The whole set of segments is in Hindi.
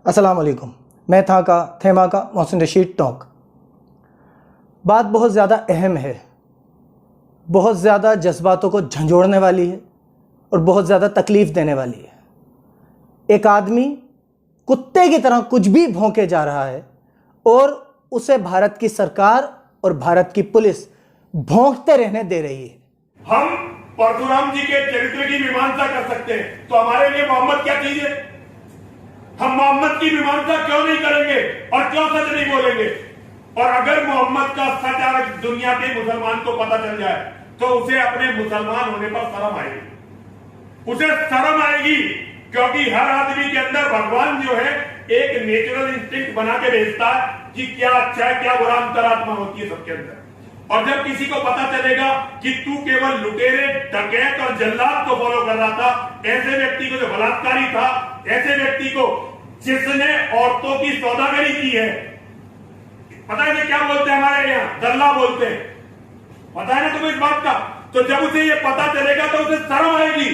अस्सलाम वालेकुम। मैं था का थेमा का मोहसिन रशीद टॉक। बात बहुत ज़्यादा अहम है, बहुत ज़्यादा जज्बातों को झंझोड़ने वाली है और बहुत ज़्यादा तकलीफ़ देने वाली है। एक आदमी कुत्ते की तरह कुछ भी भौंके जा रहा है और उसे भारत की सरकार और भारत की पुलिस भौंकते रहने दे रही है। हम परशुराम जी के चरित्र की मीमांसा कर सकते हैं, तो हमारे लिए मोहम्मद क्या चीज है? हम मोहम्मद की मीमांसा क्यों नहीं करेंगे और क्यों सच नहीं बोलेंगे? और अगर मोहम्मद का सच आज दुनिया के मुसलमान को पता चल जाए तो उसे अपने मुसलमान होने पर शर्म आएगी, उसे शर्म आएगी, क्योंकि हर आदमी के अंदर भगवान जो है एक नेचुरल इंस्टिंक्ट बना के भेजता है कि क्या अच्छा है क्या बुरा, अंतरात्मा होती है सबके अंदर। और जब किसी को पता चलेगा कि तू केवल लुटेरे, डकैत और जल्लाद को फॉलो कर रहा था, ऐसे व्यक्ति को जो बलात्कारी था, ऐसे व्यक्ति को जिसने औरतों की सौदागरी की है, पता है क्या बोलते हैं हमारे यहाँ? दल्ला बोलते हैं। पता है ना तुम्हें इस बात का? तो जब उसे ये पता चलेगा तो उसे शर्म आएगी।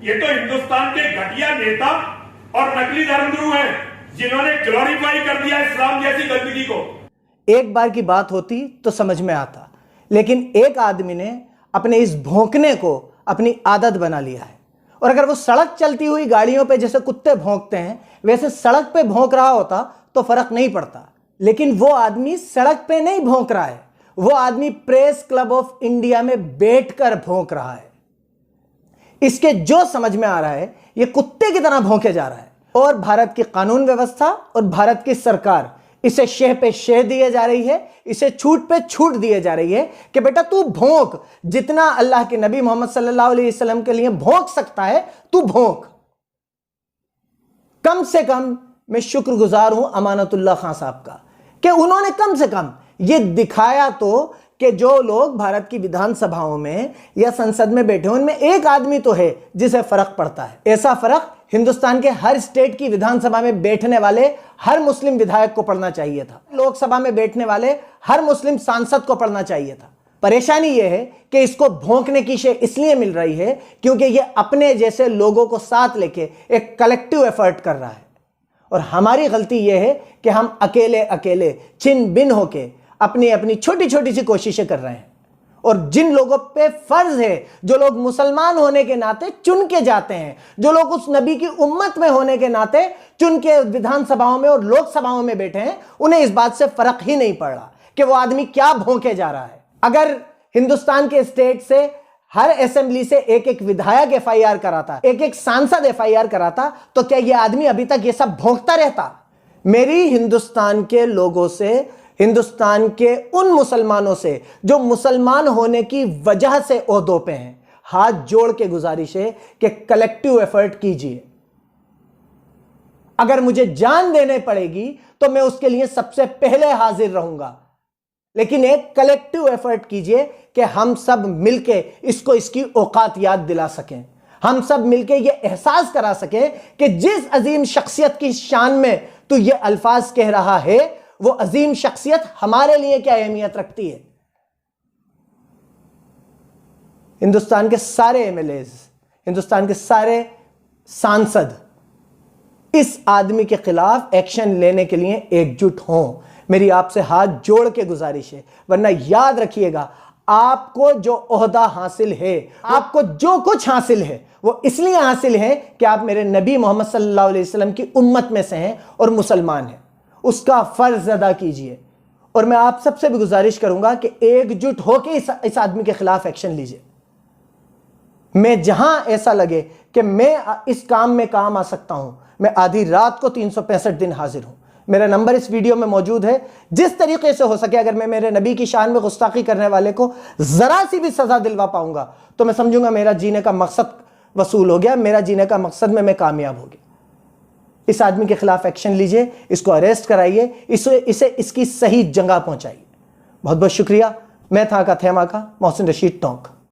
ये तो हिंदुस्तान के घटिया नेता और नकली धर्मगुरु हैं जिन्होंने ग्लोरीफाई कर दिया इस्लाम जैसी गंदगी को। एक बार की बात होती तो समझ में आता, लेकिन एक आदमी ने अपने इस भौंकने को अपनी आदत बना लिया है। और अगर वो सड़क चलती हुई गाड़ियों पे जैसे कुत्ते भौंकते हैं वैसे सड़क पे भौंक रहा होता तो फर्क नहीं पड़ता, लेकिन वो आदमी सड़क पे नहीं भौंक रहा है, वो आदमी प्रेस क्लब ऑफ इंडिया में बैठकर भौंक रहा है। इसके जो समझ में आ रहा है ये कुत्ते की तरह भौंके जा रहा है और भारत की कानून व्यवस्था और भारत की सरकार इसे शेह पे शेह दिए जा रही है, इसे छूट पे छूट दिए जा रही है कि बेटा तू भौंक, जितना अल्लाह के नबी मोहम्मद सल्लल्लाहु अलैहि वसल्लम के लिए भौंक सकता है तू भौंक। कम से कम मैं शुक्रगुजार हूं अमानतुल्लाह खान साहब का कि उन्होंने कम से कम ये दिखाया तो कि जो लोग भारत की विधानसभाओं में या संसद में बैठे उनमें एक आदमी तो है जिसे फर्क पड़ता है। ऐसा फर्क हिंदुस्तान के हर स्टेट की विधानसभा में बैठने वाले हर मुस्लिम विधायक को पड़ना चाहिए था, लोकसभा में बैठने वाले हर मुस्लिम सांसद को पड़ना चाहिए था। परेशानी यह है कि इसको भौंकने की शे इसलिए मिल रही है क्योंकि यह अपने जैसे लोगों को साथ लेके एक कलेक्टिव एफर्ट कर रहा है। और हमारी गलती यह है कि हम अकेले अकेले छिन बिन होके अपनी अपनी छोटी छोटी सी कोशिशें कर रहे हैं। और जिन लोगों पे फर्ज है, जो लोग मुसलमान होने के नाते चुन के जाते हैं, जो लोग उस नबी की उम्मत में होने के नाते चुन के विधानसभाओं में और लोकसभाओं में बैठे हैं, उन्हें इस बात से फर्क ही नहीं पड़ रहा कि वो आदमी क्या भौंके जा रहा है। अगर हिंदुस्तान के स्टेट से हर असेंबली से एक एक विधायक एफआईआर कराता, एक एक सांसद एफआईआर कराता, तो क्या यह आदमी अभी तक ये सब भौंकता रहता? मेरी हिंदुस्तान के लोगों से, हिंदुस्तान के उन मुसलमानों से जो मुसलमान होने की वजह से ओहदों पे हैं, हाथ जोड़ के गुजारिश है कि कलेक्टिव एफर्ट कीजिए। अगर मुझे जान देने पड़ेगी तो मैं उसके लिए सबसे पहले हाजिर रहूंगा, लेकिन एक कलेक्टिव एफर्ट कीजिए कि हम सब मिलके इसको इसकी औकात याद दिला सकें, हम सब मिलके ये एहसास करा सकें कि जिस अजीम शख्सियत की शान में तू ये अल्फाज कह रहा है वो अजीम शख्सियत हमारे लिए क्या अहमियत रखती है। हिंदुस्तान के सारे एमएलएज, हिंदुस्तान के सारे सांसद इस आदमी के खिलाफ एक्शन लेने के लिए एकजुट हों। मेरी आपसे हाथ जोड़ के गुजारिश है, वरना याद रखिएगा आपको जो ओहदा हासिल है, आपको जो कुछ हासिल है वो इसलिए हासिल है कि आप मेरे नबी मोहम्मद सल्लल्लाहु अलैहि वसल्लम की उम्मत में से हैं और मुसलमान हैं। उसका फर्ज अदा कीजिए। और मैं आप सबसे भी गुजारिश करूंगा कि एकजुट होकर इस आदमी के खिलाफ एक्शन लीजिए। मैं जहां ऐसा लगे कि मैं इस काम में काम आ सकता हूं, मैं आधी रात को 365 दिन हाजिर हूं। मेरा नंबर इस वीडियो में मौजूद है। जिस तरीके से हो सके अगर मैं मेरे नबी की शान में गुस्ताखी करने वाले को जरा सी भी सजा दिलवा पाऊंगा तो मैं समझूंगा मेरा जीने का मकसद वसूल हो गया, मेरा जीने का मकसद में मैं कामयाब हो गया। इस आदमी के खिलाफ एक्शन लीजिए, इसको अरेस्ट कराइए, इसे इसकी सही जगह पहुंचाइए। बहुत बहुत शुक्रिया। मैं था का थेमा का मोहसिन रशीद टॉक।